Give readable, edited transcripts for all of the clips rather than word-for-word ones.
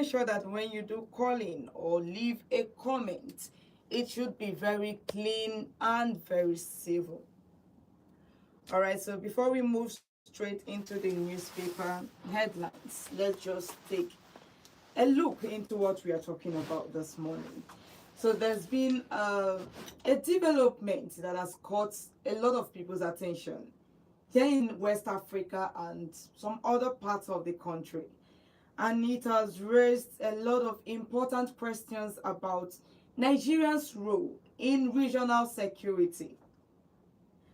ensure that when you do call in or leave a comment, it should be very clean and very civil. All right, so before we move straight into the newspaper headlines, let's just take a look into what we are talking about this morning. So there's been a development that has caught a lot of people's attention here in West Africa and some other parts of the country. And it has raised a lot of important questions about Nigeria's role in regional security.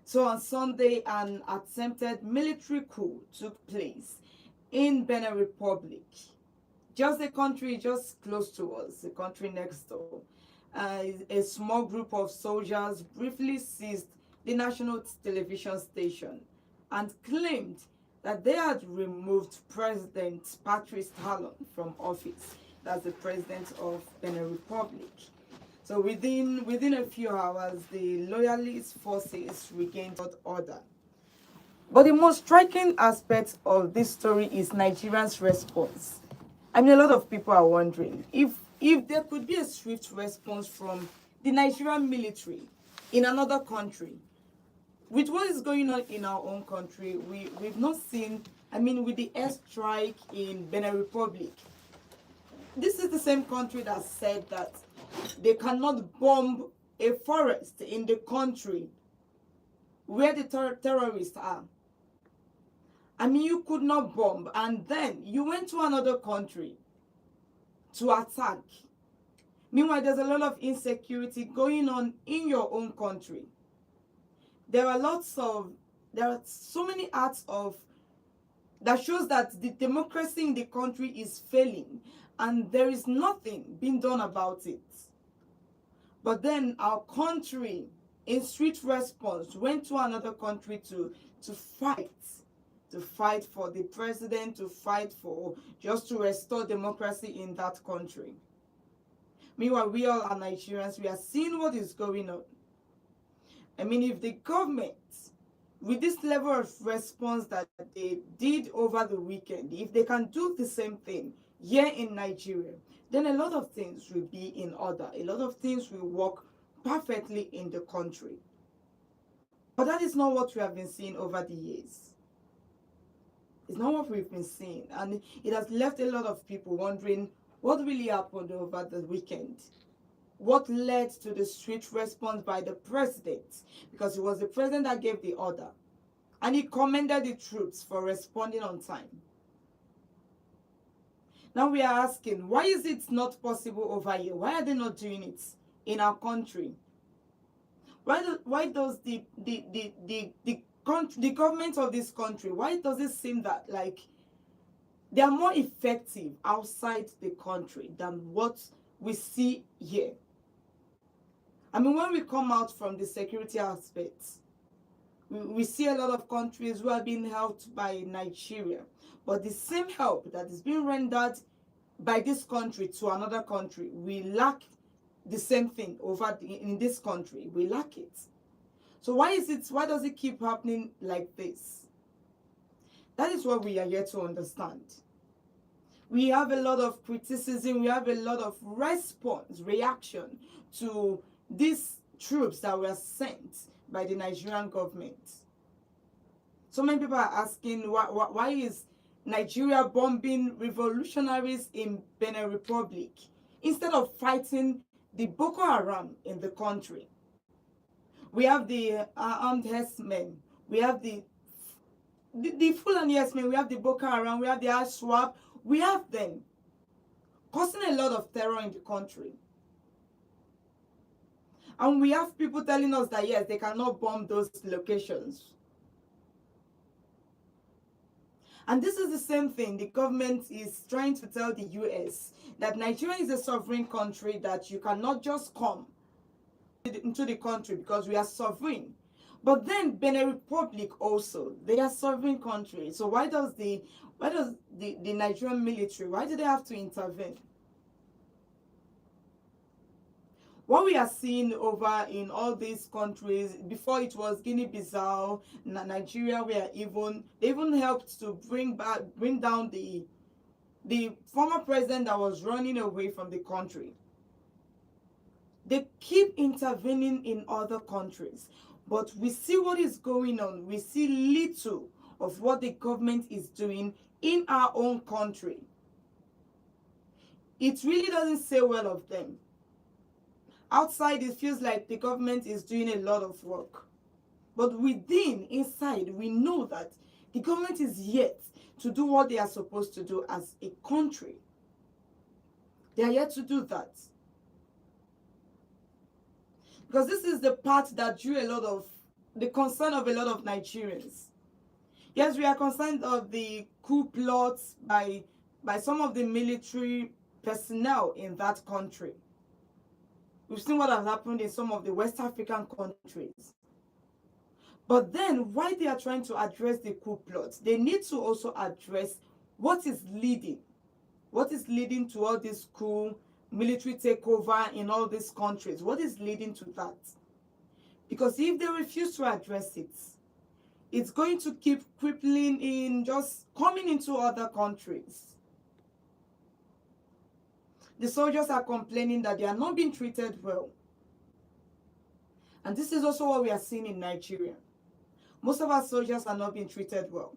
So on Sunday, an attempted military coup took place in Benin Republic, just the country just close to us, the country next door. A small group of soldiers briefly seized the national television station and claimed that they had removed President Patrice Talon from office. That's the president of Benin Republic. So within a few hours, the loyalist forces regained order. But the most striking aspect of this story is Nigeria's response. I mean, a lot of people are wondering if there could be a swift response from the Nigerian military in another country. With what is going on in our own country, we've not seen, I mean, with the airstrike in Benin Republic, this is the same country that said that they cannot bomb a forest in the country where the terrorists are. I mean, you could not bomb, and then you went to another country to attack. Meanwhile, there's a lot of insecurity going on in your own country. There are so many acts of that shows that the democracy in the country is failing, and there is nothing being done about it. But then our country, in swift response, went to another country to fight for the president, to fight for just to restore democracy in that country. Meanwhile, we all are Nigerians, we are seeing what is going on. I mean, if the government, with this level of response that they did over the weekend, if they can do the same thing here in Nigeria, then a lot of things will be in order. A lot of things will work perfectly in the country. But that is not what we have been seeing over the years. It's not what we've been seeing. And it has left a lot of people wondering what really happened over the weekend. What led to the swift response by the president? Because it was the president that gave the order. And he commended the troops for responding on time. Now we are asking, why is it not possible over here? Why are they not doing it in our country? Why does the government of this country, why does it seem that like they are more effective outside the country than what we see here? I mean, when we come out from the security aspects, we see a lot of countries who are being helped by Nigeria. But the same help that is being rendered by this country to another country, we lack the same thing in this country. We lack it. So why does it keep happening like this? That is what we are here to understand. We have a lot of criticism, we have a lot of reaction to these troops that were sent by the Nigerian government. So many people are asking, why is Nigeria bombing revolutionaries in Benin Republic instead of fighting the Boko Haram in the country? We have the armed herdsmen, we have the Fulani herdsmen, we have the Boko Haram, we have the Al-Shabaab, we have them causing a lot of terror in the country. And we have people telling us that yes, they cannot bomb those locations. And this is the same thing the government is trying to tell the US, that Nigeria is a sovereign country, that you cannot just come into the country because we are sovereign. But then Benin Republic also, they are sovereign country. So why does the Nigerian military, why do they have to intervene? What we are seeing over in all these countries, before it was Guinea-Bissau, Nigeria, they even helped to bring down the the former president that was running away from the country. They keep intervening in other countries, but we see what is going on. We see little of what the government is doing in our own country. It really doesn't say well of them. Outside, it feels like the government is doing a lot of work. But within, inside, we know that the government is yet to do what they are supposed to do as a country. They are yet to do that. Because this is the part that drew a lot of the concern of a lot of Nigerians. Yes, we are concerned of the coup plots by some of the military personnel in that country. We've seen what has happened in some of the West African countries. But then, why they are trying to address the coup plots, they need to also address what is leading to all this coup, military takeover in all these countries. What is leading to that? Because if they refuse to address it, it's going to keep crippling in, just coming into other countries. The soldiers are complaining that they are not being treated well. And this is also what we are seeing in Nigeria. Most of our soldiers are not being treated well.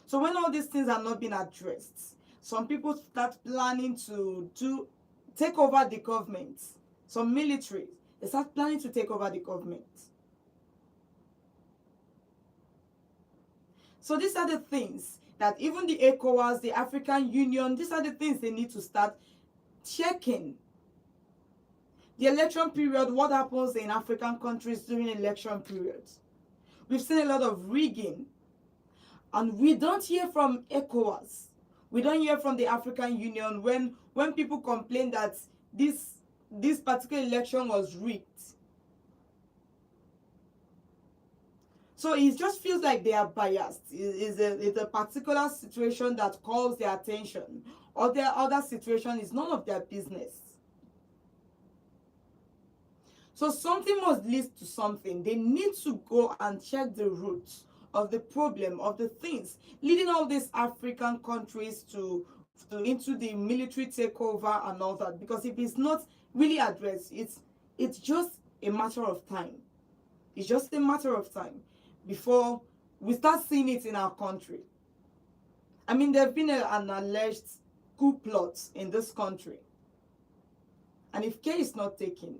So when all these things are not being addressed, some people start planning to take over the government. Some military, they start planning to take over the government. So these are the things that even the ECOWAS, the African Union, these are the things they need to start checking. The election period, what happens in African countries during election periods? We've seen a lot of rigging. And we don't hear from ECOWAS. We don't hear from the African Union when people complain that this particular election was rigged. So it just feels like they are biased. It's a particular situation that calls their attention, or their other situation is none of their business. So something must lead to something. They need to go and check the roots of the problem, of the things leading all these African countries into the military takeover and all that. Because if it's not really addressed, it's just a matter of time. It's just a matter of time before we start seeing it in our country. I mean, there have been an alleged coup plot in this country. And if care is not taken,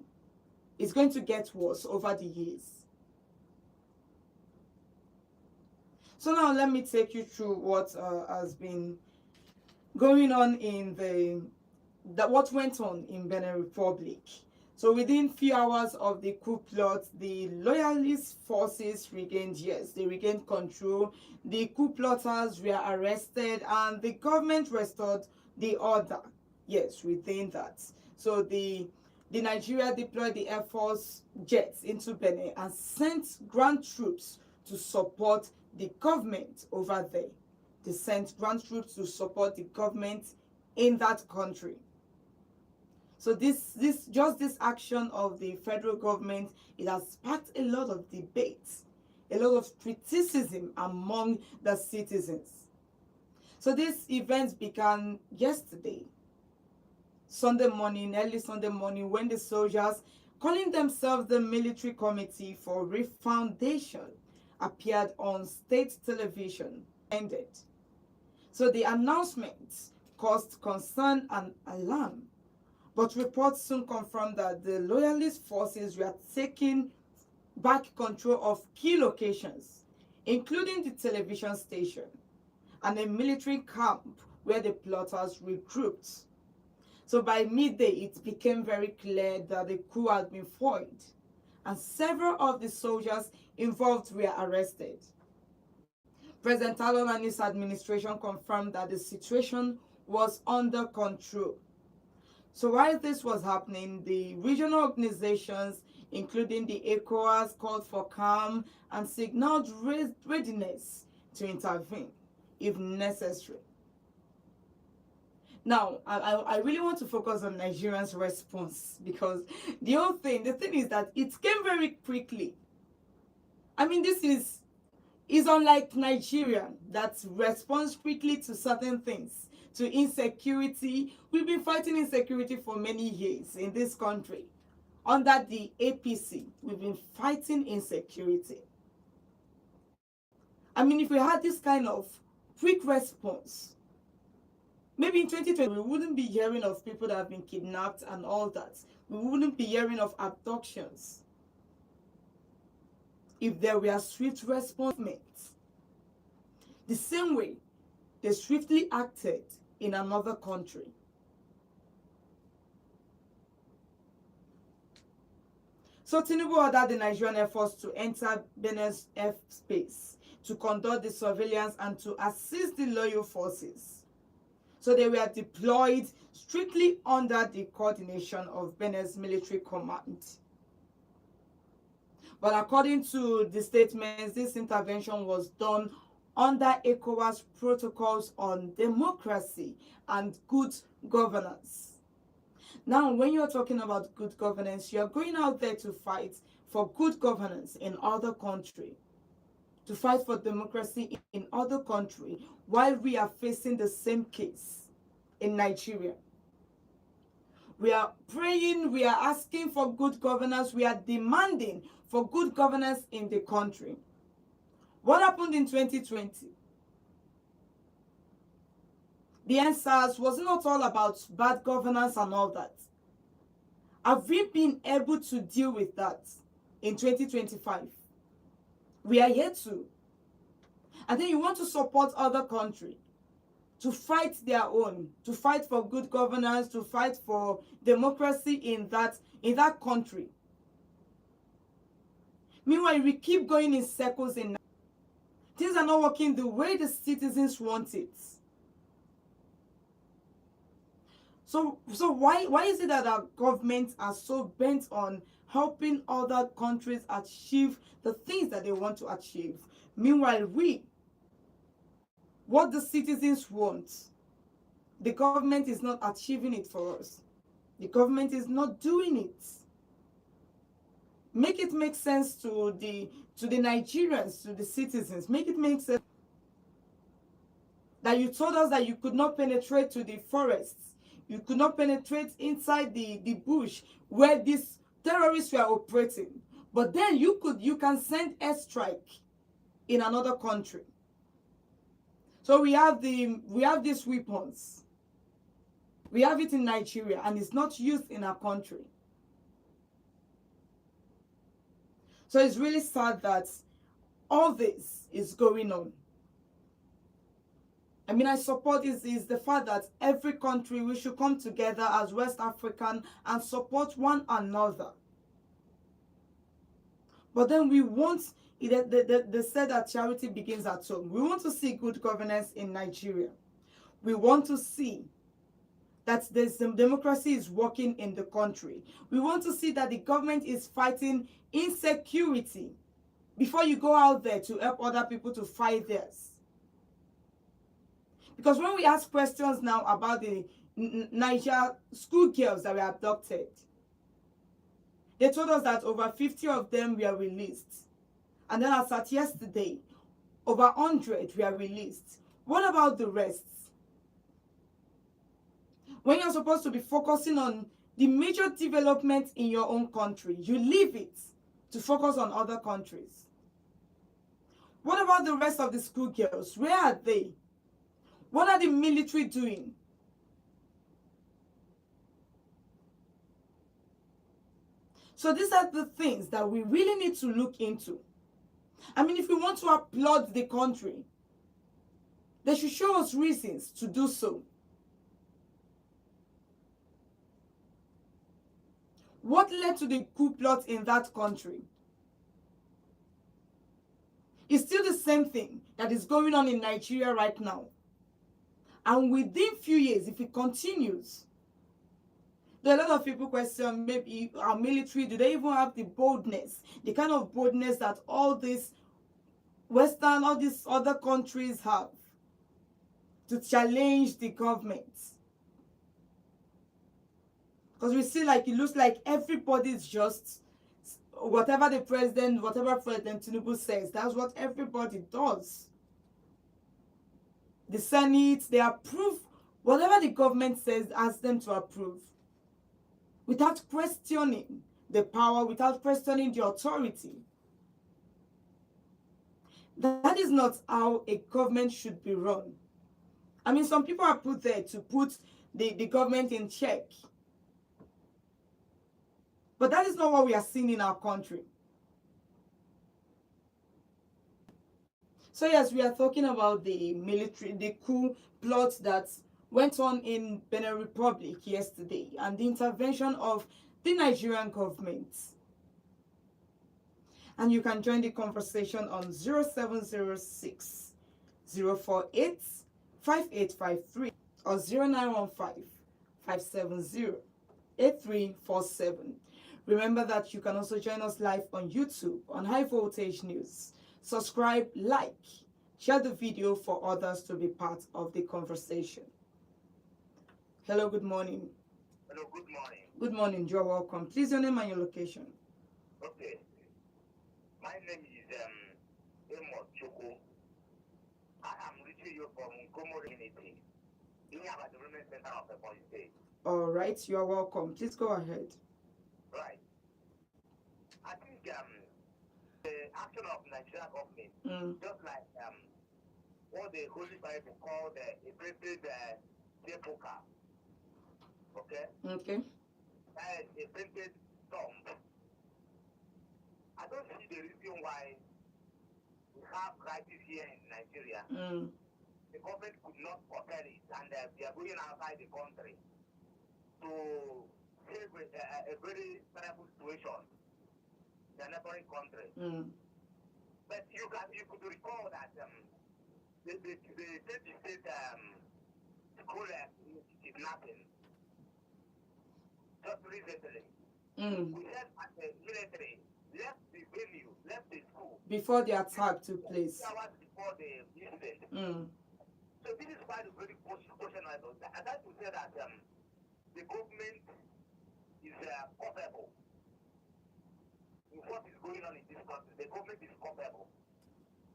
it's going to get worse over the years. So now let me take you through what has been going on in what went on in Benin Republic. So within few hours of the coup plot, the loyalist forces regained control. The coup plotters were arrested and the government restored the order. Yes, within that. So the Nigeria deployed the Air Force jets into Benin and sent ground troops to support the government over there. They sent ground troops to support the government in that country. So this action of the federal government, it has sparked a lot of debates, a lot of criticism among the citizens. So this event began yesterday, early Sunday morning, when the soldiers, calling themselves the Military Committee for Refoundation, appeared on state television. Ended. So the announcement caused concern and alarm. But reports soon confirmed that the loyalist forces were taking back control of key locations, including the television station and a military camp where the plotters regrouped. So by midday, it became very clear that the coup had been foiled, and several of the soldiers involved were arrested. President Talon and his administration confirmed that the situation was under control. So while this was happening, the regional organizations, including the ECOWAS, called for calm and signaled readiness to intervene if necessary. Now, I really want to focus on Nigerians' response, because the thing is that it came very quickly. I mean, this is is unlike Nigeria that responds quickly to certain things, to insecurity. We've been fighting insecurity for many years in this country. Under the APC, we've been fighting insecurity. I mean, if we had this kind of quick response, maybe in 2020, we wouldn't be hearing of people that have been kidnapped and all that. We wouldn't be hearing of abductions. If there were swift response, the same way they swiftly acted in another country. So Tinubu ordered the Nigerian Air Force to enter Benin's airspace to conduct the surveillance and to assist the loyal forces. So they were deployed strictly under the coordination of Benin's military command. But according to the statements, this intervention was done under ECOWAS protocols on democracy and good governance. Now, when you're talking about good governance, you're going out there to fight for good governance in other countries, to fight for democracy in other countries, while we are facing the same case in Nigeria. We are praying, we are asking for good governance, we are demanding for good governance in the country. What happened in 2020? The answers was not all about bad governance and all that. Have we been able to deal with that in 2025? We are yet to. And then you want to support other countries to fight their own, to fight for good governance, to fight for democracy in that country. Meanwhile, we keep going in circles in things are not working the way the citizens want it. So why is it that our governments are so bent on helping other countries achieve the things that they want to achieve? Meanwhile, what the citizens want, the government is not achieving it for us. The government is not doing it. Make it make sense to the Nigerians, to the citizens. Make it make sense that you told us that you could not penetrate to the forests. You could not penetrate inside the bush where these terrorists were operating. But then you can send airstrike in another country. So we have these weapons. We have it in Nigeria and it's not used in our country. So it's really sad that all this is going on. I mean, I support is the fact that every country, we should come together as West African and support one another. But then we want, they said that charity begins at home. We want to see good governance in Nigeria. We want to see that democracy is working in the country. We want to see that the government is fighting insecurity before you go out there to help other people to fight theirs. Because when we ask questions now about the Niger schoolgirls that were abducted, they told us that over 50 of them were released. And then as at yesterday, over 100 were released. What about the rest? When you're supposed to be focusing on the major development in your own country, you leave it to focus on other countries. What about the rest of the schoolgirls? Where are they? What are the military doing? So these are the things that we really need to look into. I mean, if we want to applaud the country, they should show us reasons to do so. What led to the coup plot in that country? It's still the same thing that is going on in Nigeria right now. And within few years, if it continues, there are a lot of people question maybe our military, do they even have the boldness, the kind of boldness that all these Western, all these other countries have to challenge the government? Because we see like it looks like everybody's just whatever President Tinubu says, that's what everybody does. The Senate, they approve whatever the government says, ask them to approve without questioning the power, without questioning the authority. That is not how a government should be run. I mean, some people are put there to put the government in check. But that is not what we are seeing in our country. So yes, we are talking about the military, the coup plot that went on in Benin Republic yesterday and the intervention of the Nigerian government. And you can join the conversation on 0706 048 5853 or 0915 570 8347. Remember that you can also join us live on YouTube on High Voltage News. Subscribe, like, share the video for others to be part of the conversation. Hello, good morning. Hello, good morning. Good morning, you're welcome. Please, your name and your location. Okay. My name is Amos Choko. I am reaching you from Nkomo Community in the Development Center of the Police State. All right, you are welcome. Please go ahead. Right. I think the action of Nigeria government, just like what the Holy Bible called a printed sepulchre. Okay? Okay. That is a printed tomb. I don't see the reason why we have crisis here in Nigeria. The government could not prepare it, and they are going outside the country to save a very terrible situation in the neighboring country. But you could recall that the state school kidnapping just recently. We had the military left the venue, left the school before the attack took place. 2 hours before the incident. So this is quite a very question. I'd like to say that the government is culpable in what is going on in this country. The government is culpable.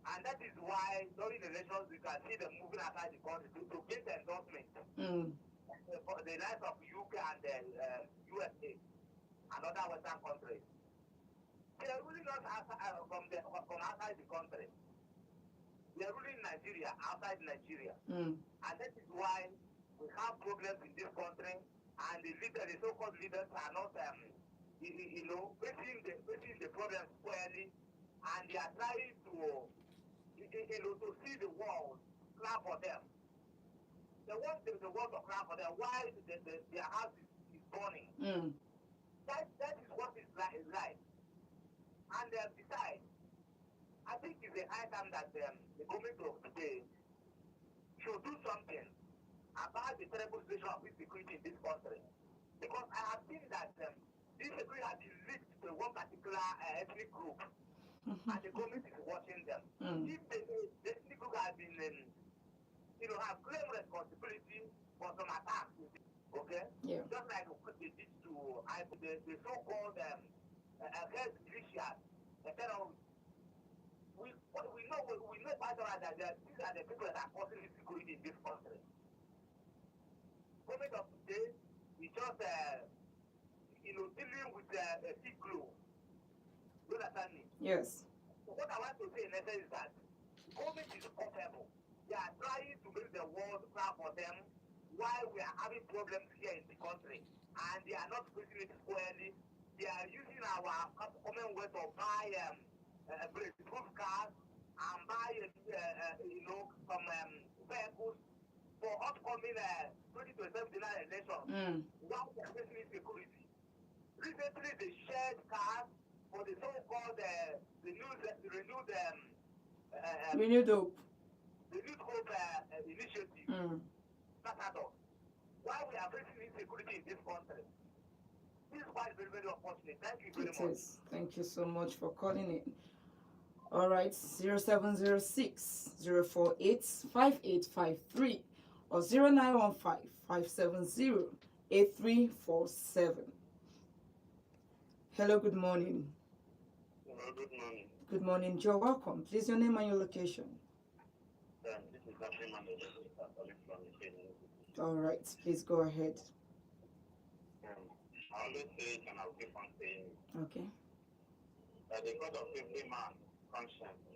And that is why during the elections we can see them moving outside the country to get the endorsement. For the likes of UK and the USA and other Western countries. They are ruling us from outside the country. They are ruling Nigeria outside Nigeria. And that is why we have problems in this country, and the so-called leaders are not, facing the problems squarely, and they are trying to see the world clap for them. They want the world to clap for them. Why their house is burning? That is what is right. And besides, I think it's a high time that the government of today should do something about the terrible situation of insecurity in this country. Because I have seen that this security has been linked to one particular ethnic group, and the government is watching them. If the ethnic group has been, have claimed responsibility for some attacks, okay? Yeah. Just like what they did to the so-called health militias, the terrorists. We know quite well that these are the people that are causing insecurity in this country. Government of today is just dealing with a sick glow. You understand me? Yes. So what I want to say in essence is that government is culpable. They are trying to make the world clap for them while we are having problems here in the country, and they are not facing it squarely. They are using our Commonwealth to buy bulletproof cars and buy some vehicles for upcoming 2027 election. While they are facing insecurity. Recently, they shared cars for the so-called renewed hope. The Youth Hope initiative. Why we are facing insecurity in this country? This is quite very, very unfortunate. Thank you very much. Thank you so much for calling in. All right, 0706 048 5853 or 0915 570 8347. Hello, good morning. Hello, good morning. Good morning, Joe. Welcome. Please, your name and your location. This is Nafi Manager calling from the state. All right. Please go ahead. I always say it and I'll keep on saying it. Okay. That the God of every man conscience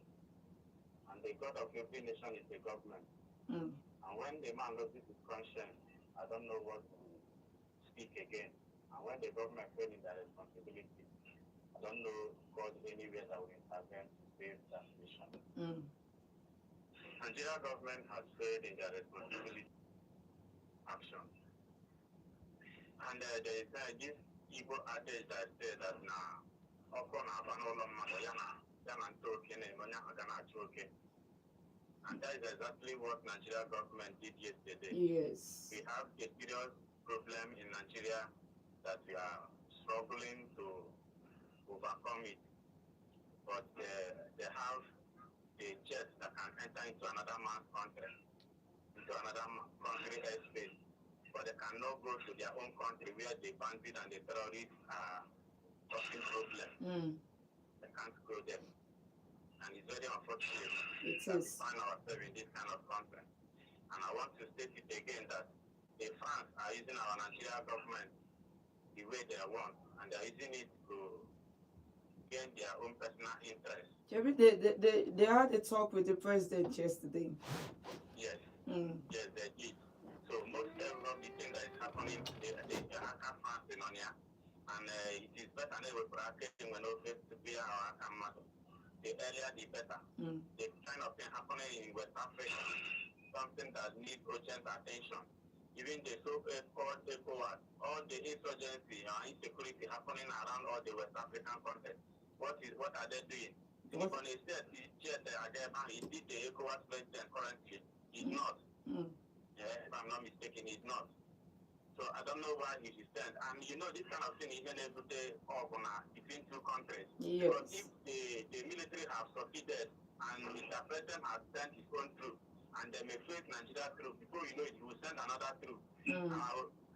and the God of every nation is the government. Mm. And when the man loses his conscience, I don't know what to speak again. And when the government fails in their responsibility, I don't know God anywhere that will intervene to save that nation. Mm. Nigeria government has failed in their responsibility action. And there is this Igbo adage that says that now, and that is exactly what Nigeria government did yesterday. Yes. We have a serious problem in Nigeria that we are struggling to overcome it. But they have a jet that can enter into another man's country, into another country airspace. But they cannot go to their own country where the bandits and the terrorists are causing problems. Mm. They can't go there. And it's very unfortunate It that we is. find ourselves in this kind of country. And I want to state it again that the France are using our Nigeria government the way they want, and they're using it to gain their own personal interest. Jerry, they had a talk with the president yesterday. Yes, Mm. yes, they did. So most of the things that is happening, they have France in on here. And it is better than ever for our case when we to be our matter. The earlier the better. Mm. The kind of thing happening in West Africa, something that needs urgent attention. Even the so-called ECOWAS, all the insurgency and insecurity happening around all the West African countries. What are they doing? What? When he said he did the ECOWAS president currently. He's not. Mm. If I'm not mistaken, he's not. So I don't know why he should stand. And you know, this kind of thing is able to organize between two countries. Because Yes. if the military have succeeded and Mr. President has sent his own troops and they may face Nigeria troops, before you know it, he will send another troop. Mm.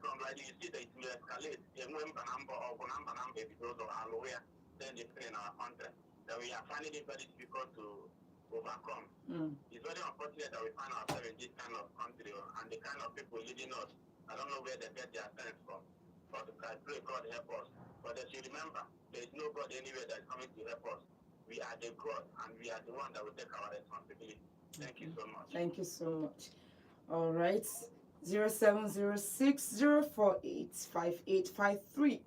From like you see that it will escalate. Because of Aloha, then they play in our country. That we are finding it very difficult to overcome. Mm. It's very unfortunate that we find ourselves in this kind of country and the kind of people leading us. I don't know where they get their sense from, but I pray God help us. But as you remember, there is no God anywhere that is coming to help us. We are the God, and we are the one that will take our responsibility. Thank you so much. Thank you so much. All right. 0706-048-5853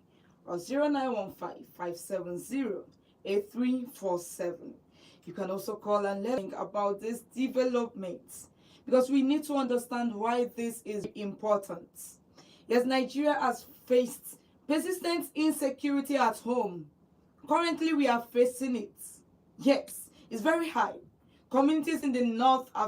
or 0915-570-8347. You can also call and let us know about this development, because we need to understand why this is important. Yes, Nigeria has faced persistent insecurity at home. Currently, we are facing it. Yes, it's very high. Communities in the north have